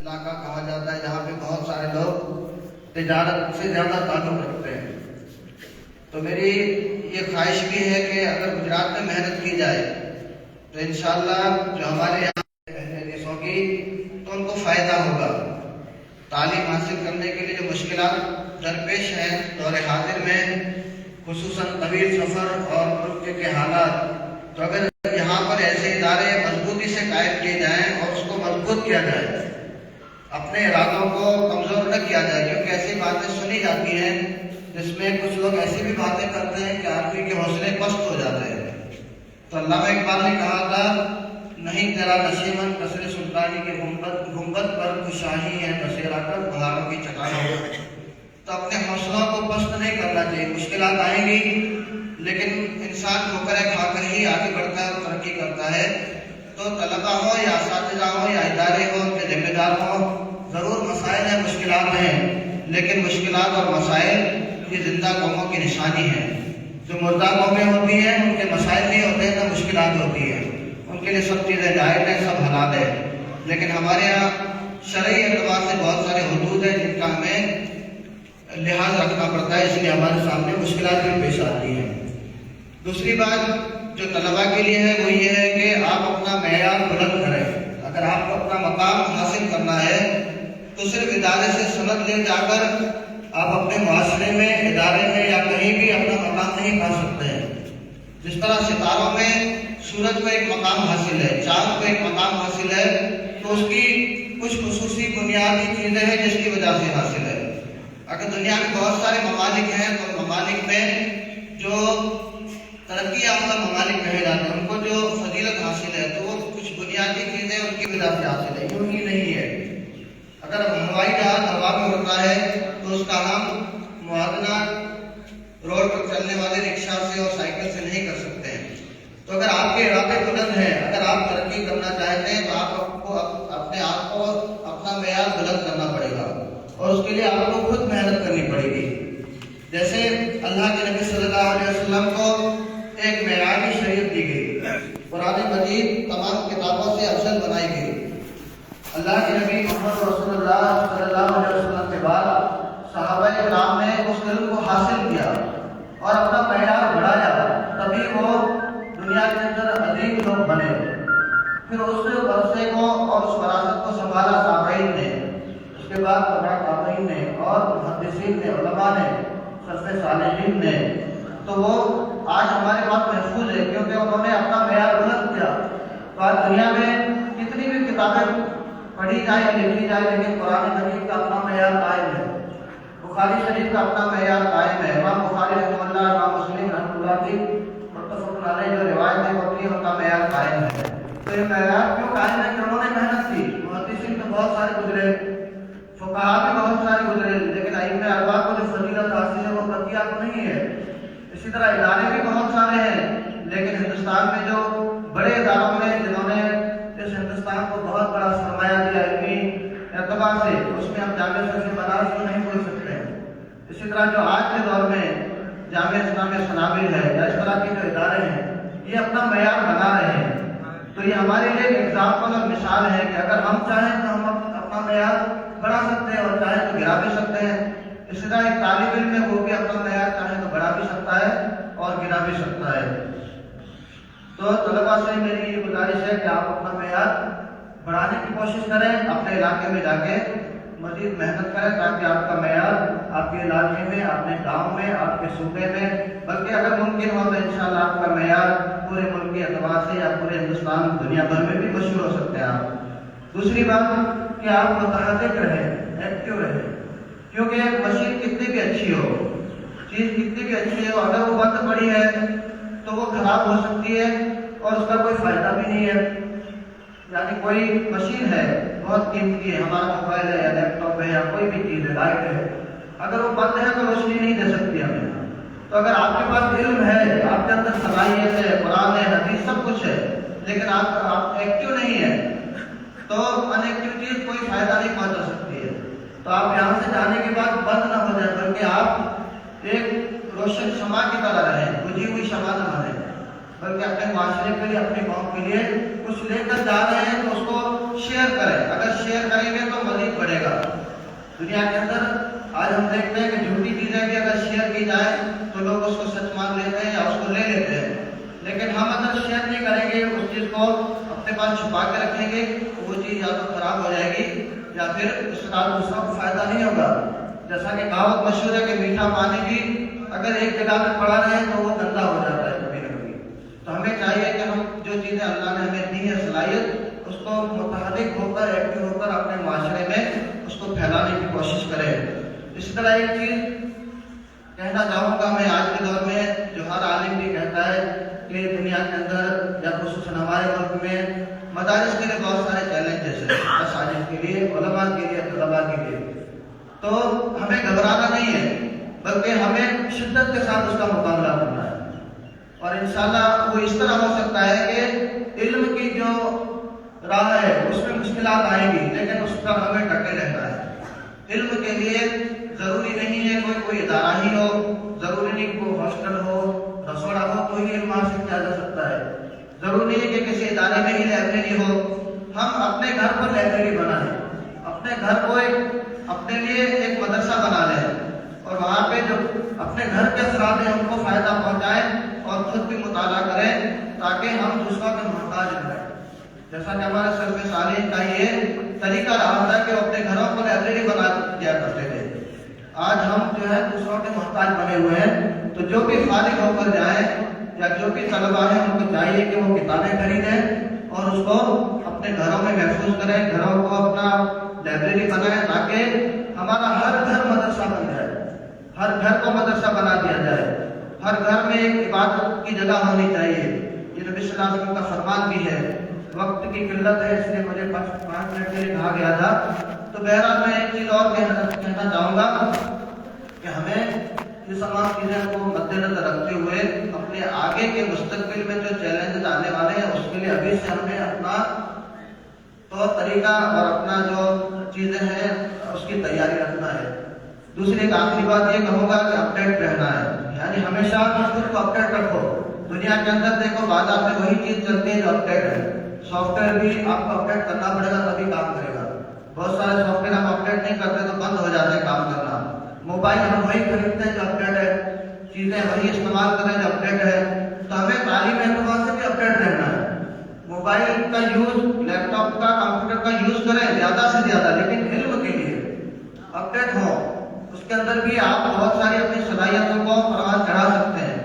علاقہ کہا جاتا ہے جہاں پہ بہت سارے لوگ تجارت سے زیادہ تعلق رکھتے ہیں. تو میری یہ خواہش بھی ہے کہ اگر گجرات میں محنت کی جائے تو انشاءاللہ جو ہمارے یہاں حدیث ہوگی تو ان کو فائدہ ہوگا. تعلیم حاصل کرنے کے لیے جو مشکلات درپیش ہیں دور حاضر میں، خصوصاً طویل سفر اور ملک کے حالات، تو اگر یہاں پر ایسے ادارے مضبوطی سے قائم کیے جائیں اور اس کو مضبوط کیا جائے، اپنے ارادوں کو کمزور نہ کیا جائے، کیونکہ ایسی باتیں سنی جاتی ہیں جس میں کچھ لوگ ایسی بھی باتیں کرتے ہیں کہ آدمی کے حوصلے پست ہو جاتے ہیں. تو علامہ اقبال نے کہا تھا، نہیں تیرا نشیمن قصر سلطانی کے گنبد پر تو شاہی ہے بسیرا کر بہاروں کی چٹانوں. تو اپنے حوصلوں کو پست نہیں کرنا چاہیے. مشکلات آئیں گی لیکن انسان ٹھوکریں کھا کر ہی آگے بڑھتا ہے اور ترقی کرتا ہے. تو طلبہ ہو یا اساتذہ ہو یا ادارے ہو، ان کے ذمہ دار ہو، ضرور مسائل ہیں، مشکلات ہیں، لیکن مشکلات اور مسائل یہ زندہ قوموں کی نشانی ہے. جو مردہ قومیں ہوتی ہیں ان کے مسائل نہیں ہوتے ہیں، نہ مشکلات ہوتی ہیں، ان کے لیے سب چیزیں جائز ہیں، سب حلال ہے. لیکن ہمارے یہاں شرعی اعتبار سے بہت سارے حدود ہیں جن کا ہمیں لحاظ رکھنا پڑتا ہے، اس لیے ہمارے سامنے مشکلات بھی پیش آتی ہیں. دوسری بات جو طلباء کے لیے ہے وہ یہ ہے کہ آپ اپنا معیار بلند کریں. اگر آپ کو اپنا مقام حاصل کرنا ہے تو صرف ادارے سے سند لے جا کر آپ اپنے معاشرے میں، ادارے میں یا کہیں بھی اپنا مقام نہیں پا سکتے ہیں. جس طرح ستاروں میں سورج کو ایک مقام حاصل ہے، چاند کو ایک مقام حاصل ہے، تو اس کی کچھ خصوصی بنیادی چیزیں ہیں جس کی وجہ سے حاصل ہے. اگر دنیا میں بہت سارے ممالک ہیں تو ممالک میں جو ترقی یافتہ ممالک کہے جاتے ہیں ان کو جو فضیلت حاصل ہے تو وہ کچھ بنیادی چیزیں ان کی وجہ سے حاصل ہے، یوں ہی نہیں ہے. اگر ہوائی جہاز ہوا میں اڑتا ہے تو اس کا ہم موازنہ روڈ پر چلنے والے رکشا سے اور سائیکل سے نہیں کر سکتے ہیں. تو اگر آپ کے ارادے بلند ہیں، اگر آپ ترقی کرنا چاہتے ہیں تو آپ کو اپنے آپ کو اپنا معیار بلند کرنا پڑے گا اور اس کے لیے آپ کو خود محنت کرنی پڑے گی. جیسے اللہ کے نبی صلی اللہ علیہ وسلم کو ایک معیاری شریعت دی گئی، قرآن مجید تمام کتابوں سے افضل بنائی گئی. اللہ کے نبی محمد رسول اللہ صلی اللہ علیہ وسلم کے بعد صحابہ کرام نے اس علم کو حاصل کیا اور اپنا معیار بڑھایا، تبھی وہ دنیا کے اندر عظیم لوگ بنے. پھر اس ورثے کو اور اس وراثت کو سنبھالا تابعین نے، اس کے بعد تابعین نے اور محدثین نے، علماء نے، سلف صالحین نے. تو وہ آج ہمارے پاس محفوظ ہے کیونکہ انہوں نے اپنا معیار بلند کیا. تو آج دنیا میں کتنی بھی کتابیں پڑھی جائے یا لکھی جائے لیکن قرآن مجید کا اپنا معیار قائم ہے، بخاری شریف کا اپنا معیار قائم ہے. امام بخاری رحمہ اللہ، امام مسلم رحمہ اللہ کی متفق علیہ جو روایتیں ہوتی ہیں ان کا معیار قائم ہے. تو یہ معیار کیوں قائم ہے کہ انہوں نے محنت کی. محدثین تو بہت سارے گزرے، فقہاء بھی بہت سارے گزرے، لیکن ائمہ اربعہ کو جو فضیلت حاصل ہے وہ بقیہ کو نہیں ہے. اسی طرح ادارے بھی بہت سارے ہیں، لیکن ہندوستان میں جو بڑے اداروں میں جنہوں نے اس ہندوستان کو بہت بڑا سرمایہ دیا علمی اعتبار سے، اس میں ہم جامعہ شریف بنارس کو نہیں بول سکتے ہیں. اسی طرح جو آج کے دور میں جامعہ اسلامیہ سنابل ہے یا اس طرح کے جو ادارے ہیں یہ اپنا معیار بنا رہے ہیں. تو یہ ہمارے لیے ایک ایگزامپل اور مثال ہے کہ اگر ہم چاہیں تو ہم اپنا معیار بڑھا سکتے ہیں اور چاہیں تو گرا بھی سکتے ہیں. اسی طرح ایک طالب علم ہے وہ بھی اپنا معیار چاہے تو بڑھا بھی سکتا ہے اور گرا بھی سکتا ہے. تو طلباء سے میری یہ گزارش ہے کہ آپ اپنا معیار بڑھانے کی کوشش کریں، اپنے علاقے میں جا کے مزید محنت کریں تاکہ آپ کا معیار آپ کے علاقے میں، اپنے گاؤں میں، آپ کے صوبے میں، بلکہ اگر ممکن ہو تو انشاءاللہ آپ کا معیار پورے ملک کے اعتبار سے یا پورے ہندوستان، دنیا بھر میں بھی مشہور ہو سکتے ہیں آپ. دوسری بات کہ آپ متحرک رہیں، ایکٹیو رہیں، کیونکہ مشین کتنی بھی اچھی ہو، چیز کتنی بھی اچھی ہو، اگر وہ بند پڑی ہے تو وہ خراب ہو سکتی ہے اور اس کا کوئی فائدہ بھی نہیں ہے. یعنی کوئی مشین ہے بہت قیمتی ہے، ہمارا موبائل ہے یا لیپ ٹاپ ہے یا کوئی بھی چیز ہے، لائٹ ہے، اگر وہ بند ہے تو روشنی نہیں دے سکتی ہمیں. تو اگر آپ کے پاس علم ہے، آپ کے اندر صلاحیت ہے، قرآن ہے، حدیث سب کچھ ہے، لیکن آپ ایکٹیو نہیں ہے تو ان ایکٹیو چیز کوئی فائدہ نہیں پہنچا سکتی ہے. تو آپ یہاں سے جانے کے بعد بند نہ ہو جائے، بلکہ آپ ایک روشن شمع کی طرح رہیں، بجھی ہوئی شمع نہ بنیں، بلکہ اپنے معاشرے کے لیے، اپنی قوم کے لیے کچھ لے کر جا رہے ہیں تو اس کو شیئر کریں. اگر شیئر کریں گے تو دنیا کے اندر آج ہم دیکھتے ہیں کہ جھوٹی چیزیں بھی اگر شیئر کی جائے تو لوگ اس کو سچ مان لیتے ہیں یا اس کو لے لیتے ہیں، لیکن ہم اگر شیئر نہیں کریں گے، اس چیز کو اپنے پاس چھپا کے رکھیں گے، تو وہ چیز یا تو خراب ہو جائے گی یا پھر اس کا دوسرا کو فائدہ نہیں ہوگا۔ جیسا کہ کہاوت مشہور ہے کہ میٹھا پانی بھی اگر ایک جگہ پہ پڑا رہے تو وہ گندا ہو جاتا ہے کبھی نہ کبھی۔ تو ہمیں چاہیے کہ ہم جو چیزیں اللہ نے ہمیں دی ہے صلاحیت، اس کو متحرک ہو کر، ایکٹیو ہو کر اپنے معاشرے میں اس کو پھیلانے کی کوشش کریں۔ اسی طرح ایک چیز کہنا چاہوں گا میں آج کے دور میں، جو ہر عالم بھی کہتا ہے کہ دنیا کے اندر یا خصوصاً ہمارے ملک میں مدارس کے لیے بہت سارے چیلنجز ہیں، اساتذہ کے لیے، علماء کے لیے، طلباء کے لیے۔ تو ہمیں گھبرانا نہیں ہے، بلکہ ہمیں شدت کے ساتھ اس کا مقابلہ کرنا ہے، اور انشاءاللہ وہ اس طرح ہو سکتا ہے کہ علم کی جو راہ ہے اس میں مشکلات آئیں گی، لیکن اس پر ہمیں ڈٹے رہنا ہے۔ علم کے لیے ضروری نہیں ہے کوئی ادارہ ہی ہو، ضروری نہیں کہ کوئی ہاسٹل ہو، رسوڑا ہو، کوئی علم حاصل کیا جا سکتا ہے۔ ضروری نہیں کہ کسی ادارے میں ہی لائبریری ہو، ہم اپنے گھر پر لائبریری بنائیں، اپنے گھر کو اپنے لیے ایک مدرسہ بنا لیں، اور وہاں پہ جو اپنے گھر کے افراد ہیں ان کو فائدہ پہنچائیں اور خود بھی مطالعہ کریں، تاکہ ہم دوسروں کے محتاج نہ رہیں۔ جیسا کہ ہمارے سلف صالحین کا یہ طریقہ رہا تھا کہ وہ اپنے گھروں کو لائبریری بنا دیا کرتے تھے۔ آج ہم جو ہے دوسروں کے محتاج بنے ہوئے ہیں، تو جو بھی فارغ ہو کر جائیں یا جو بھی طلباء ہیں ان کو چاہیے کہ وہ کتابیں خریدیں اور اس کو اپنے گھروں میں محفوظ کریں، گھروں کو اپنا لائبریری بنائیں، تاکہ ہمارا ہر گھر مدرسہ بن جائے، ہر گھر کو مدرسہ بنا دیا جائے، ہر گھر میں ایک عبادت کی جگہ ہونی چاہیے۔ یہ نبی صلی اللہ علیہ وسلم کا فرمان بھی ہے۔ وقت کی قلت ہے اس لیے مجھے 5 منٹ کے لیے کہا گیا تھا، تو بہرحال میں ایک چیز اور کہنا چاہوں گا کہ ہمیں یہ تمام چیزیں کو مد نظر رکھتے ہوئے اپنے آگے کے مستقبل میں جو چیلنجز آنے والے ہیں اس کے لیے ابھی سے ہمیں اپنا طور طریقہ اور اپنا جو چیزیں ہیں اس کی تیاری رکھنا ہے۔ دوسری ایک آخری بات یہ کہوں گا کہ اپڈیٹ رہنا ہے، یعنی ہمیشہ خود کو اپڈیٹ رکھو۔ دنیا کے اندر دیکھو بازار میں وہی چیز چلتی ہے جو اپڈیٹ ہے۔ سافٹ ویئر بھی آپ کو اپڈیٹ کرنا پڑے گا تبھی کام کرے گا۔ بہت سارے سافٹ ویئر ہم اپڈیٹ نہیں کرتے تو بند ہو جاتے ہیں کام کرنا۔ موبائل ہم وہی خریدتے ہیں جو اپڈیٹ ہے، چیزیں وہی استعمال کریں جو اپڈیٹ ہے۔ تو ہمیں تعلیم اعتبار سے بھی اپڈیٹ رہنا ہے۔ موبائل کا یوز، لیپ ٹاپ کا، کمپیوٹر کا یوز کریں زیادہ سے زیادہ، لیکن علم کے لیے اپڈیٹ ہو۔ اس کے اندر بھی آپ بہت ساری اپنی صلاحیتوں کو پرواز چڑھا سکتے ہیں،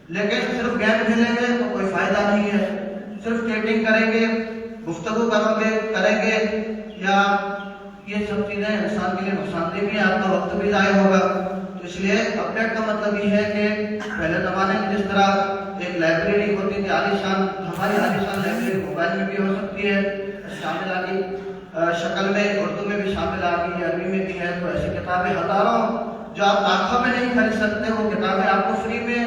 لیکن صرف گیم کھیلیں گے تو کوئی فائدہ نہیں ہے۔ صرف چیٹنگ کریں گے، گفتگو کریں گے یا یہ سب چیزیں انسان کے لیے نقصان دہ بھی ہیں، آپ کا وقت بھی ضائع ہوگا۔ تو اس لیے اپڈیٹ کا مطلب یہ ہے کہ پہلے زمانے میں جس طرح ایک لائبریری ہوتی تھی عالی شان، ہماری عالی شان لائبریری موبائل میں بھی ہو سکتی ہے، شامل آ گئی شکل میں، اردو میں بھی شامل آ گئی، عربی میں بھی ہے۔ تو ایسی کتابیں ہزاروں جو آپ لاکھوں میں نہیں خرید سکتے، وہ کتابیں آپ کو فری میں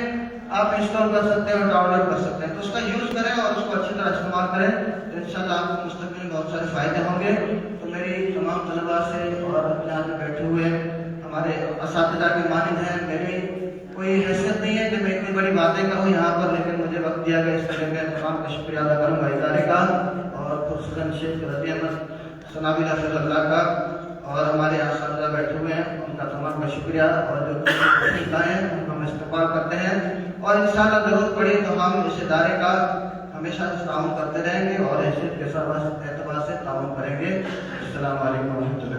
آپ انسٹال کر سکتے ہیں اور ڈاؤن لوڈ کر سکتے ہیں۔ تو اس کا یوز کریں اور اس کو اچھی طرح استعمال کریں، تو انشاءاللہ آپ کو مستقبل میں بہت سارے فائدے ہوں گے۔ تو میری تمام طلباء سے اور یہاں پہ بیٹھے ہوئے ہمارے اساتذہ کے مانند ہیں، میری کوئی حیثیت نہیں ہے کہ میں اتنی بڑی باتیں کروں یہاں پر، لیکن مجھے وقت دیا گیا اس طرح میں تمام کا شکریہ ادا کروں گا ادارے کا، اور خصوصاً شیخ رضی احمد ثناوی حفظ اللہ کا، اور ہمارے اساتذہ بیٹھے ہوئے ہیں ان کا تمام کا شکریہ، اور جو ہیں ان کو ہم استقبال کرتے ہیں، اور انشاءاللہ ضرورت پڑی تو ہم اس ادارے کا ہمیشہ تعاون کرتے رہیں گے اور حیثیت کے اعتبار سے تعاون کریں گے۔ السلام علیکم و رحمۃ اللہ۔